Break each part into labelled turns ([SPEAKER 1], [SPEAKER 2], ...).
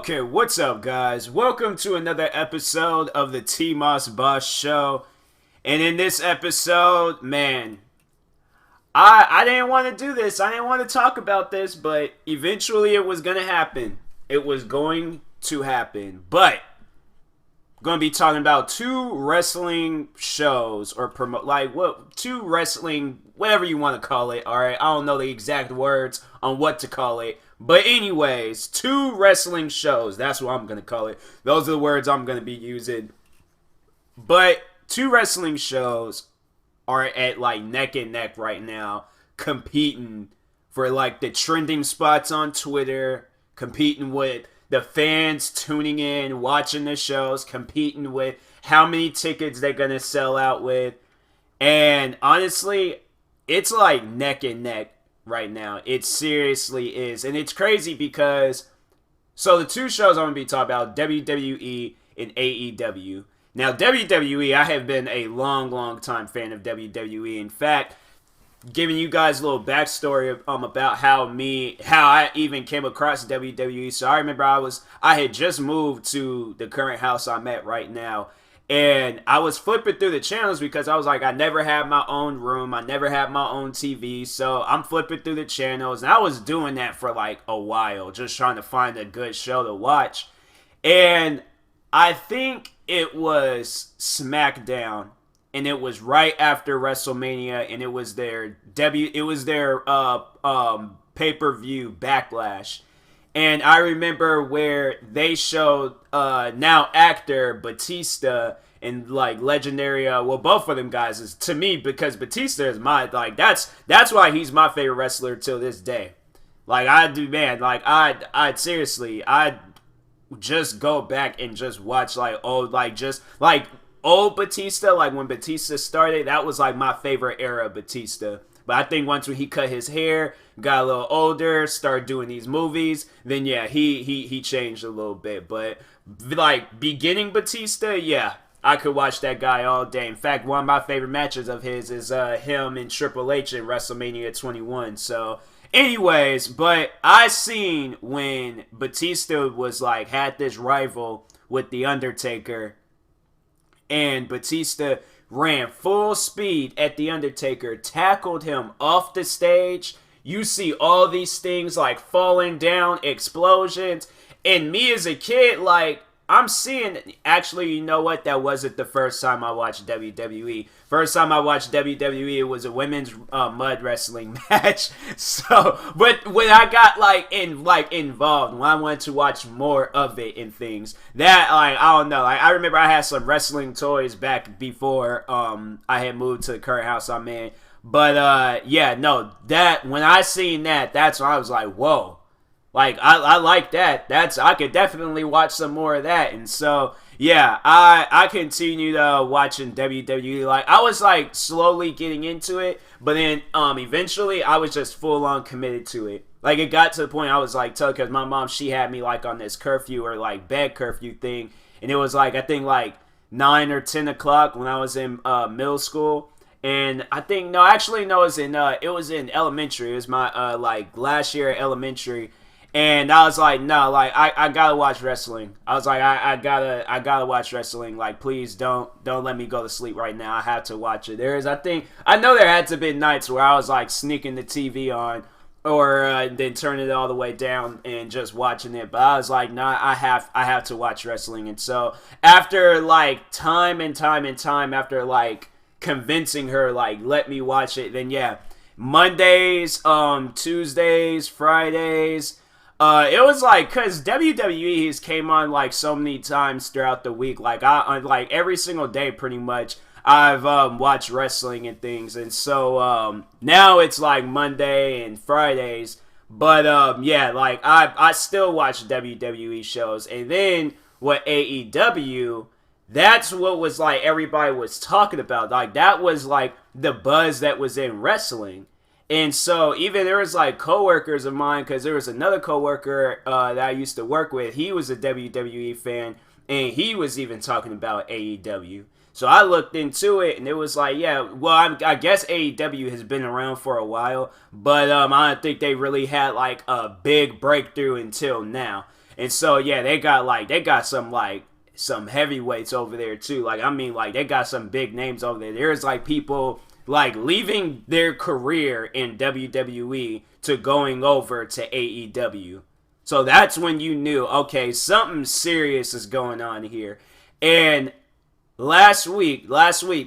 [SPEAKER 1] Okay, what's up, guys? Welcome to another episode of the TMossBoss show. And in this episode, man, I didn't want to do this. I didn't want to talk about this, but eventually it was going to happen. It was going to happen. But I'm going to be talking about two wrestling shows or two wrestling, whatever you want to call it, all right? I don't know the exact words on what to call it. But anyways, two wrestling shows. That's what I'm going to call it. Those are the words I'm going to be using. But two wrestling shows are at like neck and neck right now, competing for like the trending spots on Twitter, competing with the fans tuning in, watching the shows, competing with how many tickets they're going to sell out with. And honestly, it's like neck and neck right now. It seriously is. And it's crazy because, so the two shows I'm going to be talking about, WWE and AEW. Now, WWE, I have been a long time fan of WWE. In fact, giving you guys a little backstory about how I even came across WWE. So I remember I had just moved to the current house I'm at right now. And I was flipping through the channels because I was like, I never had my own room. I never had my own TV. So I'm flipping through the channels. And I was doing that for like a while, just trying to find a good show to watch. And I think it was SmackDown. And it was right after WrestleMania. And it was their pay-per-view Backlash. And I remember where they showed now actor Batista and like legendary, both of them guys is to me, because Batista is that's why he's my favorite wrestler till this day. Like I just go back and just watch old Batista, like when Batista started, that was like my favorite era of Batista. But I think once when he cut his hair, got a little older, started doing these movies, then yeah, he changed a little bit. But like beginning Batista, yeah, I could watch that guy all day. In fact, one of my favorite matches of his is him and Triple H in WrestleMania 21. So anyways, but I seen when Batista was like had this rival with The Undertaker, and Batista ran full speed at The Undertaker, tackled him off the stage. You see all these things like falling down, explosions. And me as a kid, like, I'm seeing, actually, you know what? That wasn't the first time I watched WWE. First time I watched WWE, it was a women's mud wrestling match. So, but when I got involved, when I wanted to watch more of it and things, that I don't know. Like, I remember I had some wrestling toys back before I had moved to the current house I'm in. But yeah, no, that when I seen that, that's when I was like, whoa. Like, I like that. I could definitely watch some more of that. And so, yeah, I continued watching WWE. Like, I was, like, slowly getting into it. But then, eventually, I was just full-on committed to it. Like, it got to the point I was, like, because my mom, she had me, like, on this curfew or, like, bed curfew thing. And it was, like, I think, like, 9 or 10 o'clock when I was in middle school. And I think, it was in elementary. It was my, last year at elementary. And I was like, no, like I gotta watch wrestling. I was like, I gotta watch wrestling. Like, please don't let me go to sleep right now. I have to watch it. I know there had to be nights where I was like sneaking the TV on, or then turning it all the way down and just watching it. But I was like, nah, I have to watch wrestling. And so after like time and time after like convincing her like let me watch it, then yeah, Mondays, Tuesdays, Fridays. It was like, cause WWE has came on like so many times throughout the week. Like like every single day, pretty much, I've watched wrestling and things. And so now it's like Monday and Fridays. But yeah, like I still watch WWE shows. And then what AEW, that's what was like everybody was talking about. Like that was like the buzz that was in wrestling. And so even there was like coworkers of mine, because there was another coworker that I used to work with. He was a WWE fan, and he was even talking about AEW. So I looked into it, and it was like, yeah, well, I guess AEW has been around for a while, but I don't think they really had like a big breakthrough until now. And so yeah, they got some heavyweights over there too. Like, I mean, like, they got some big names over there. There's like people like leaving their career in WWE to going over to AEW. So that's when you knew, okay, something serious is going on here. And last week,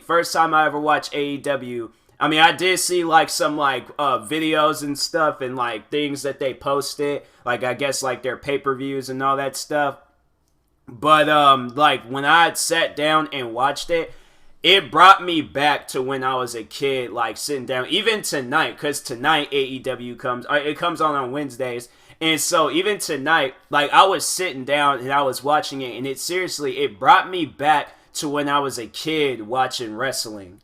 [SPEAKER 1] first time I ever watched AEW, I mean, I did see like some like videos and stuff and like things that they posted, like I guess like their pay-per-views and all that stuff. But like when I sat down and watched it, it brought me back to when I was a kid, like sitting down, even tonight, because tonight AEW comes on Wednesdays. And so even tonight, like I was sitting down and I was watching it, and it brought me back to when I was a kid watching wrestling.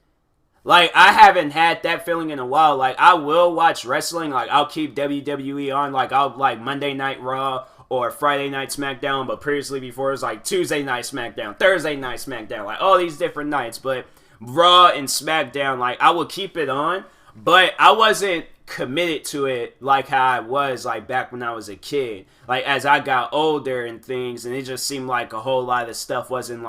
[SPEAKER 1] Like, I haven't had that feeling in a while. Like, I will watch wrestling. Like, I'll keep WWE on. Like, I'll like Monday Night Raw or Friday Night SmackDown. But previously before, it was like Tuesday Night SmackDown, Thursday Night SmackDown. Like, all these different nights. But Raw and SmackDown, like, I would keep it on. But I wasn't committed to it like how I was, like, back when I was a kid. Like, as I got older and things, and it just seemed like a whole lot of stuff wasn't,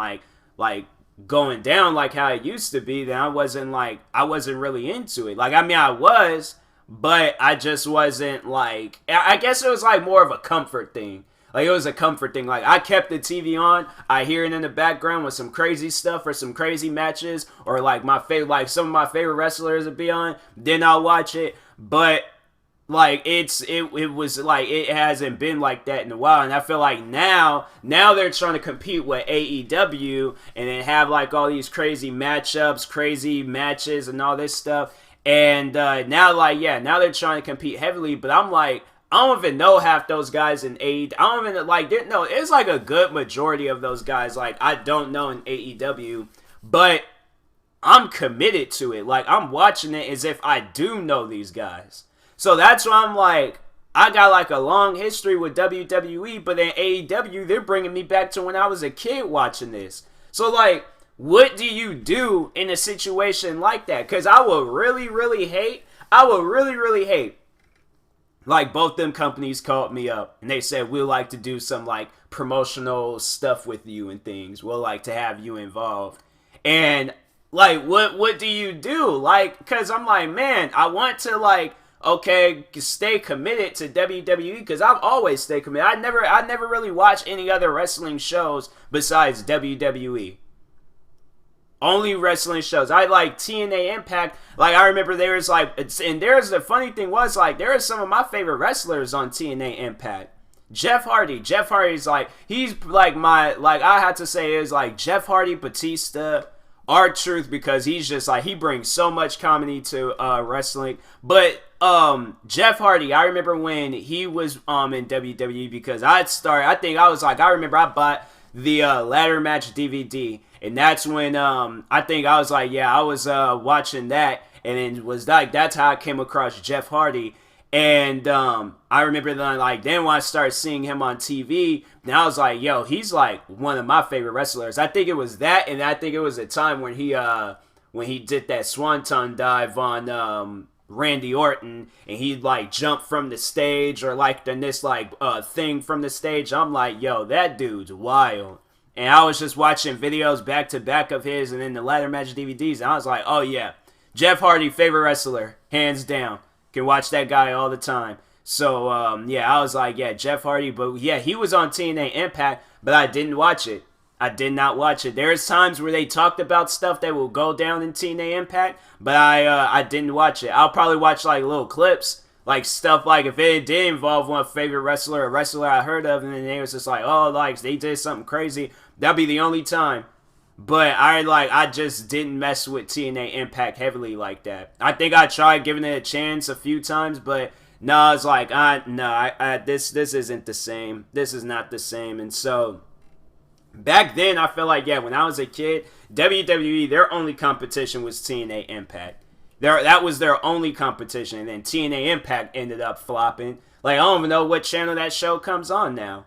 [SPEAKER 1] like going down like how it used to be, then I wasn't really into it. Like, I mean, I was, but I just wasn't like, I guess it was like more of a comfort thing. Like, it was a comfort thing. Like, I kept the TV on, I hear it in the background with some crazy stuff or some crazy matches, or like some of my favorite wrestlers would be on, then I'll watch it. But like, it was like, it hasn't been like that in a while. And I feel like now they're trying to compete with AEW and then have like all these crazy matchups, crazy matches and all this stuff. And now they're trying to compete heavily. But I'm like, I don't even know half those guys in AEW. I don't even it's like a good majority of those guys like I don't know in AEW. But I'm committed to it. Like, I'm watching it as if I do know these guys. So that's why I'm like, I got like a long history with WWE, but then AEW, they're bringing me back to when I was a kid watching this. So like, what do you do in a situation like that? Because I would really, really hate, like, both them companies called me up and they said, we'd like to do some like promotional stuff with you and things. We'd like to have you involved. And like, what do you do? Like, because I'm like, man, I want to like, okay, stay committed to WWE, because I've always stayed committed. I never really watched any other wrestling shows besides WWE. Only wrestling shows. I like TNA Impact. Like, I remember there was like, the funny thing was, like, there are some of my favorite wrestlers on TNA Impact. Jeff Hardy's like, he's like I had to say is like Jeff Hardy, Batista, R-Truth, because he's just like, he brings so much comedy to wrestling. But Jeff Hardy, I remember when he was in WWE, because I remember I bought the ladder match DVD, and that's when I think I was like, I was watching that, and it was like, that's how I came across Jeff Hardy. And I remember then when I started seeing him on TV, and I was like, yo, he's like one of my favorite wrestlers. I think it was that, and I think it was a time when he did that swanton dive on Randy Orton, and he'd like jump from the stage, or like done this like thing from the stage. I'm like, yo, that dude's wild. And I was just watching videos back to back of his, and then the ladder match DVDs, and I was like, oh yeah, Jeff Hardy, favorite wrestler, hands down. Can watch that guy all the time. So I was like, yeah, Jeff Hardy. But yeah, he was on TNA Impact, but I didn't watch it. I did not watch it. There's times where they talked about stuff that will go down in TNA Impact, but I didn't watch it. I'll probably watch like little clips, like stuff like if it did involve one favorite wrestler, a wrestler I heard of, and then they was just like, oh, like they did something crazy. That'd be the only time. But I just didn't mess with TNA Impact heavily like that. I think I tried giving it a chance a few times, but no, it's like, this isn't the same. This is not the same. And so back then, I feel like, when I was a kid, WWE, their only competition was TNA Impact. That was their only competition. And then TNA Impact ended up flopping. Like, I don't even know what channel that show comes on now.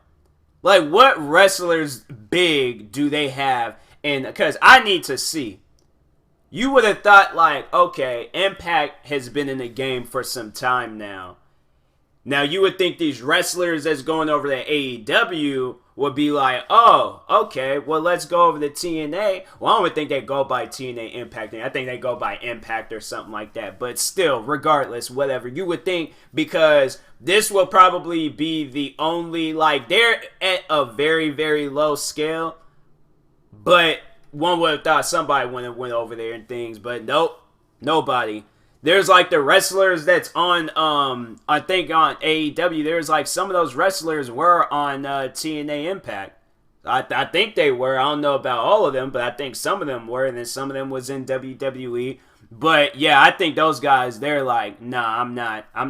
[SPEAKER 1] Like, what wrestlers big do they have? And because I need to see. You would have thought, like, okay, Impact has been in the game for some time now. Now, you would think these wrestlers that's going over to AEW would be like, oh, okay, well, let's go over to TNA. Well, I don't even think they go by TNA Impact. I think they go by Impact or something like that. But still, regardless, whatever. You would think, because this will probably be the only, like, they're at a very, very low scale. But one would have thought somebody would have went over there and things. But nope, nobody. There's like the wrestlers that's on, I think on AEW, there's like some of those wrestlers were on TNA Impact. I think they were. I don't know about all of them, but I think some of them were, and then some of them was in WWE. But yeah, I think those guys, they're like, nah, I'm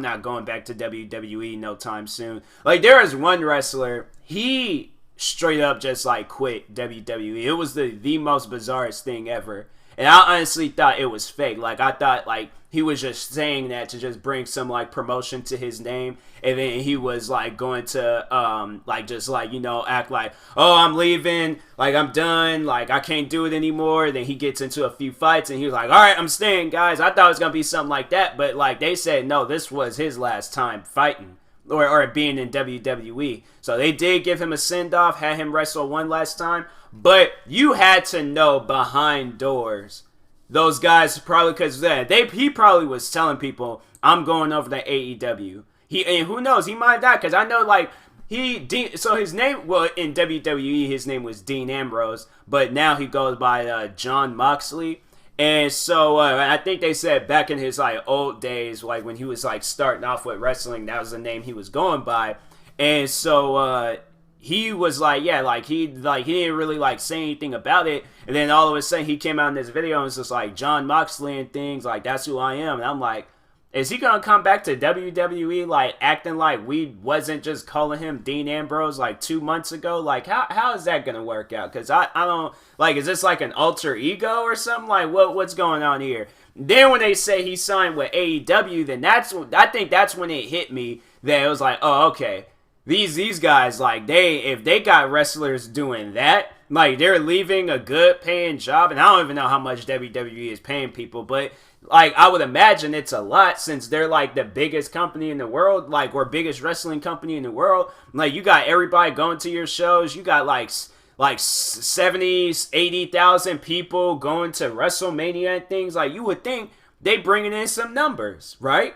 [SPEAKER 1] not going back to WWE no time soon. Like, there is one wrestler, he straight up just like quit WWE. It was the most bizarrest thing ever. And I honestly thought it was fake. Like, I thought, like, he was just saying that to just bring some, like, promotion to his name. And then he was, like, going to, like, just, like, you know, act like, oh, I'm leaving. Like, I'm done. Like, I can't do it anymore. Then he gets into a few fights, and he was like, all right, I'm staying, guys. I thought it was going to be something like that. But, like, they said, no, this was his last time fighting. Or being in WWE. So they did give him a send-off, had him wrestle one last time. But you had to know behind doors, those guys probably, because he probably was telling people, I'm going over to AEW. And who knows, he might not, because I know, like, so his name, well, in WWE, his name was Dean Ambrose, but now he goes by John Moxley. And so I think they said back in his like old days, like when he was like starting off with wrestling, that was the name he was going by. And so he was like, yeah, like he didn't really like say anything about it. And then all of a sudden he came out in this video and was just like, John Moxley and things, like, that's who I am. And I'm like, is he gonna come back to WWE like acting like we wasn't just calling him Dean Ambrose like 2 months ago? Like, how is that gonna work out? Because I don't, like, is this like an alter ego or something? Like, what's going on here? Then when they say he signed with AEW, then I think that's when it hit me that it was like, oh, okay, these guys, like, if they got wrestlers doing that, like, they're leaving a good paying job, and I don't even know how much WWE is paying people, but like, I would imagine it's a lot, since they're like the biggest company in the world, like, or biggest wrestling company in the world. Like, you got everybody going to your shows. You got like 70, 80,000 people going to WrestleMania and things. Like, you would think they bringing in some numbers, right?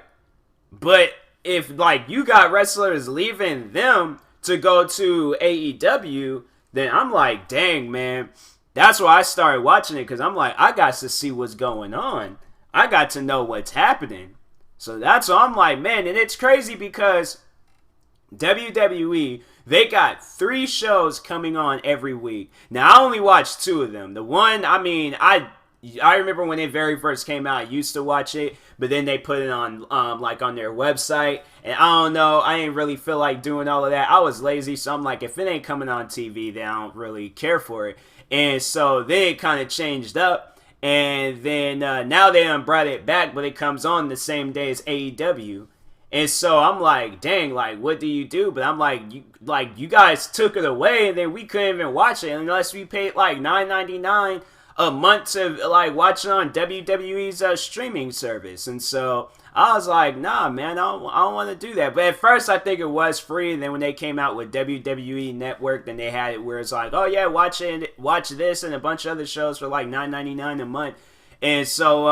[SPEAKER 1] But if like you got wrestlers leaving them to go to AEW, then I'm like, dang, man. That's why I started watching it, because I'm like, I got to see what's going on. I got to know what's happening. So that's why I'm like, man, and it's crazy because WWE, they got 3 shows coming on every week. Now, I only watched 2 of them. The one, I mean, I remember when it very first came out, I used to watch it, but then they put it on, like, on their website, and I don't know, I ain't really feel like doing all of that. I was lazy, so I'm like, if it ain't coming on TV, then I don't really care for it. And so then it kind of changed up. And then now they done brought it back, but it comes on the same day as AEW. And so I'm like, dang, like, what do you do? But I'm like, you guys took it away, and then we couldn't even watch it unless we paid like $9.99 a month to like watch it on WWE's streaming service. And so I was like, nah, man, I don't want to do that. But at first I think it was free, and then when they came out with WWE Network, then they had it where it's like, oh yeah, watch this and a bunch of other shows for like $9.99 a month. And so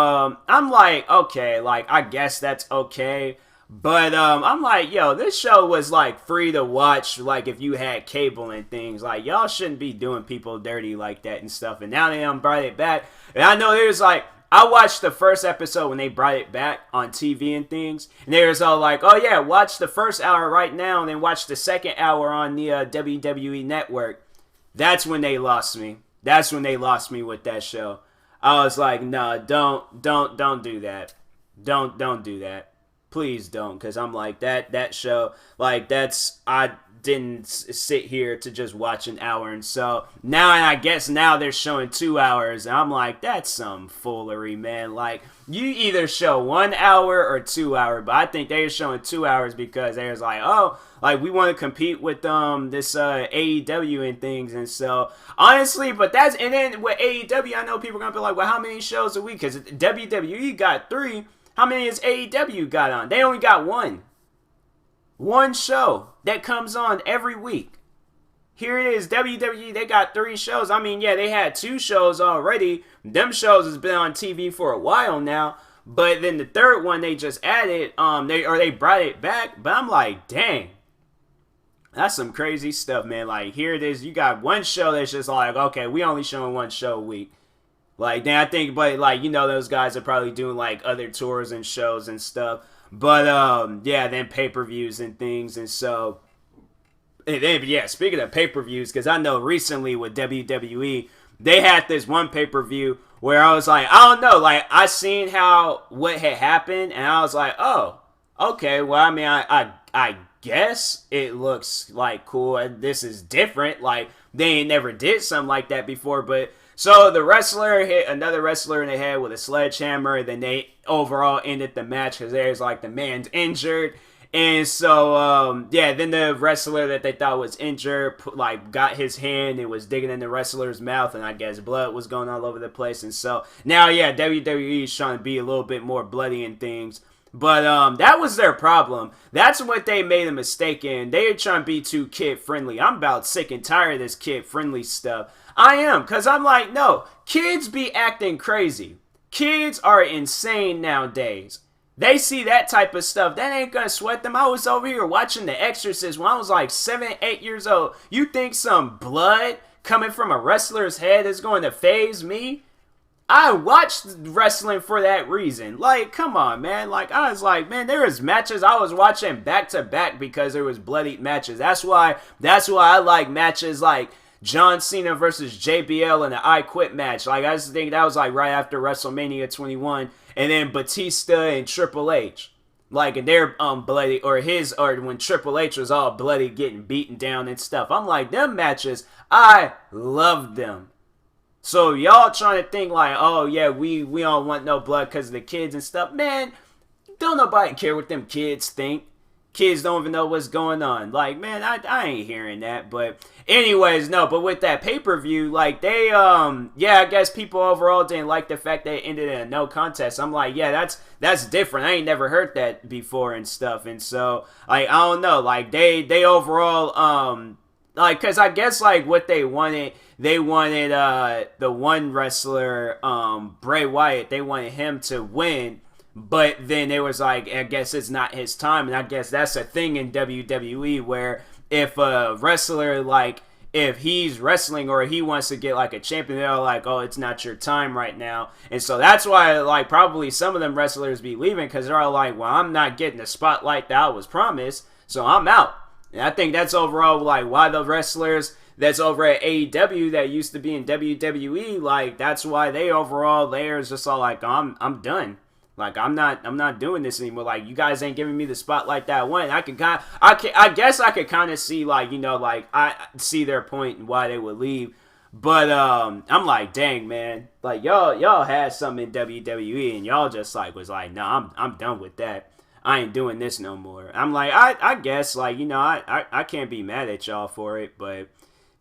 [SPEAKER 1] I'm like, okay, like, I guess that's okay. But I'm like, yo, this show was like free to watch, like, if you had cable and things. Like, y'all shouldn't be doing people dirty like that and stuff. And now they brought it back. And I know there's like, I watched the first episode when they brought it back on TV and things. And they was all like, oh yeah, watch the first hour right now and then watch the second hour on the WWE Network. That's when they lost me. That's when they lost me with that show. I was like, no, don't do that. Don't do that. Please don't, because I'm like, that show, like, I didn't sit here to just watch an hour. And so now, and I guess now they're showing 2 hours, and I'm like, that's some foolery, man. Like, you either show 1 hour or 2 hours, but I think they're showing 2 hours because they was like, oh, like, we want to compete with this AEW and things. And so honestly, but and then with AEW, I know people are gonna be like, well, how many shows a week? Because WWE got 3. How many has AEW got on? They only got 1. One show that comes on every week. Here it is, WWE, they got 3 shows. I mean, yeah, they had 2 shows already. Them shows has been on TV for a while now. But then the third one they just added, they brought it back. But I'm like, dang. That's some crazy stuff, man. Like, here it is. You got one show that's just like, okay, we only showing one show a week. Like, then I think, but like, you know, those guys are probably doing like other tours and shows and stuff. But, yeah, then pay-per-views and things. And so... And then, yeah, speaking of pay-per-views, because I know recently with WWE, they had this one pay-per-view where I was like, I don't know, like, I seen what had happened, and I was like, oh, okay, well, I mean, I guess it looks, like, cool, and this is different, like, they ain't never did something like that before, but, so the wrestler hit another wrestler in the head with a sledgehammer, and then they overall ended the match, because there's, like, the man's injured. And so, yeah, then the wrestler that they thought was injured, like, got his hand and was digging in the wrestler's mouth, and I guess blood was going all over the place. And so, now, yeah, WWE is trying to be a little bit more bloody and things. But, that was their problem. That's what they made a mistake in. They were trying to be too kid-friendly. I'm about sick and tired of this kid-friendly stuff. I am, because I'm like, no, kids be acting crazy. Kids are insane nowadays. They see that type of stuff. That ain't gonna sweat them. I was over here watching The Exorcist when I was like 7, 8 years old. You think some blood coming from a wrestler's head is going to faze me? I watched wrestling for that reason. Like, come on, man. Like, I was like, man, there was matches I was watching back to back because there was bloody matches. That's why I like matches like John Cena versus JBL in the I Quit match. Like, I just think that was like right after WrestleMania 21. And then Batista and Triple H. Like, and they're bloody, or when Triple H was all bloody getting beaten down and stuff. I'm like, them matches, I loved them. So y'all trying to think like, oh yeah, we don't want no blood because of the kids and stuff. Man, don't nobody care what them kids think. Kids don't even know what's going on. Like, man, I ain't hearing that. But anyways, no, but with that pay-per-view, like, they, yeah, I guess people overall didn't like the fact that it ended in a no contest. I'm like, yeah, that's different. I ain't never heard that before and stuff. And so, like, I don't know. Like, they overall, like, because I guess, like, what they wanted the one wrestler, Bray Wyatt, they wanted him to win. But then it was like, I guess it's not his time. And I guess that's a thing in WWE where if a wrestler, like, if he's wrestling or he wants to get, like, a champion, they're like, oh, it's not your time right now. And so that's why, like, probably some of them wrestlers be leaving because they're all like, well, I'm not getting the spotlight that I was promised, so I'm out. And I think that's overall, like, why the wrestlers that's over at AEW that used to be in WWE, like, that's why they overall, they're just all like, oh, I'm done. Like, I'm not doing this anymore. Like, you guys ain't giving me the spotlight that I want. I guess I could kind of see, like, you know, like, I see their point and why they would leave. But, I'm like, dang, man. Like, y'all had something in WWE and y'all just, like, was like, no, I'm done with that. I ain't doing this no more. I'm like, I guess, like, you know, I can't be mad at y'all for it, but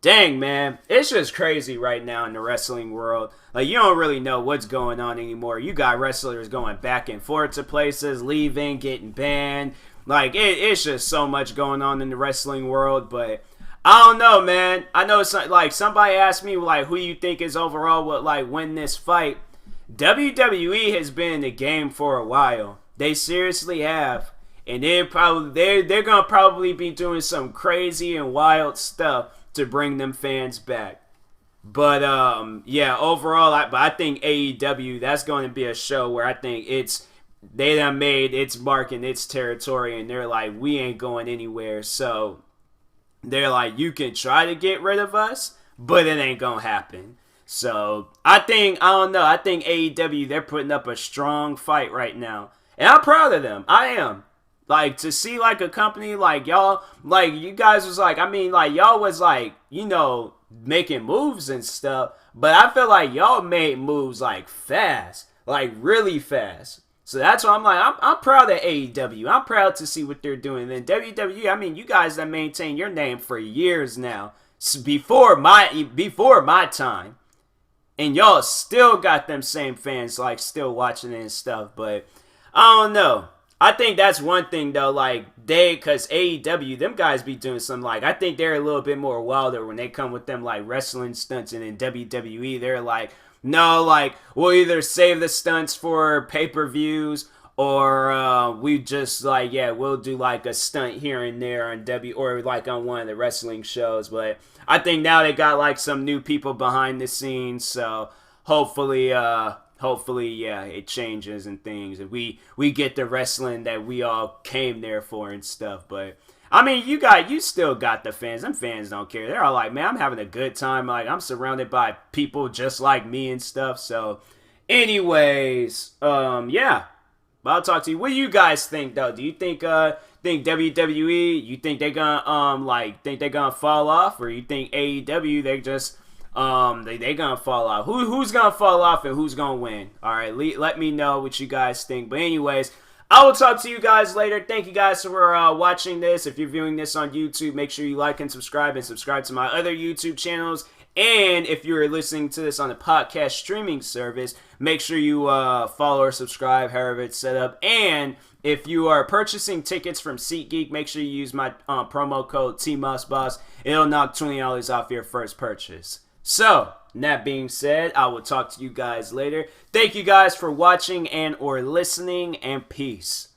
[SPEAKER 1] dang, man, it's just crazy right now in the wrestling world. Like, you don't really know what's going on anymore. You got wrestlers going back and forth to places, leaving, getting banned. Like, it's just so much going on in the wrestling world, but I don't know, man. I know, like, somebody asked me, like, who you think is overall would, like, win this fight. WWE has been in the game for a while. They seriously have. And they're gonna probably be doing some crazy and wild stuff to bring them fans back. But yeah, overall, I think AEW, that's going to be a show where I think they done made its mark in its territory, and they're like, we ain't going anywhere. So they're like, you can try to get rid of us, but it ain't gonna happen. So I think AEW, they're putting up a strong fight right now, and I'm proud of them. I am. Like, to see, like, a company like y'all, like, you guys was like, I mean, like, y'all was like, you know, making moves and stuff, but I feel like y'all made moves, like, fast, like, really fast. So that's why I'm like, I'm proud of AEW. I'm proud to see what they're doing. And then WWE, I mean, you guys that maintain your name for years now, before my time, and y'all still got them same fans, like, still watching it and stuff, but I don't know. I think that's one thing though, like cause AEW, them guys be doing some like, I think they're a little bit more wilder when they come with them like wrestling stunts, and in WWE they're like, no, like we'll either save the stunts for pay-per-views, or we just like, yeah, we'll do like a stunt here and there on or like on one of the wrestling shows. But I think now they got like some new people behind the scenes, so hopefully yeah, it changes and things, and we get the wrestling that we all came there for and stuff. But I mean, you still got the fans. Them fans don't care. They're all like, man, I'm having a good time. Like, I'm surrounded by people just like me and stuff. So anyways, yeah, but I'll talk to you. What do you guys think though? Do you think WWE, you think they're gonna think they're gonna fall off, or you think AEW they just they gonna fall off? Who's gonna fall off and who's gonna win? All right, let me know what you guys think. But anyways, I will talk to you guys later. Thank you guys for watching this. If you're viewing this on YouTube, make sure you like and subscribe to my other YouTube channels. And if you're listening to this on a podcast streaming service, make sure you follow or subscribe, however it's set up. And if you are purchasing tickets from SeatGeek, make sure you use my promo code TMossBoss. It'll knock $20 off your first purchase. So, that being said, I will talk to you guys later. Thank you guys for watching and or listening, and peace.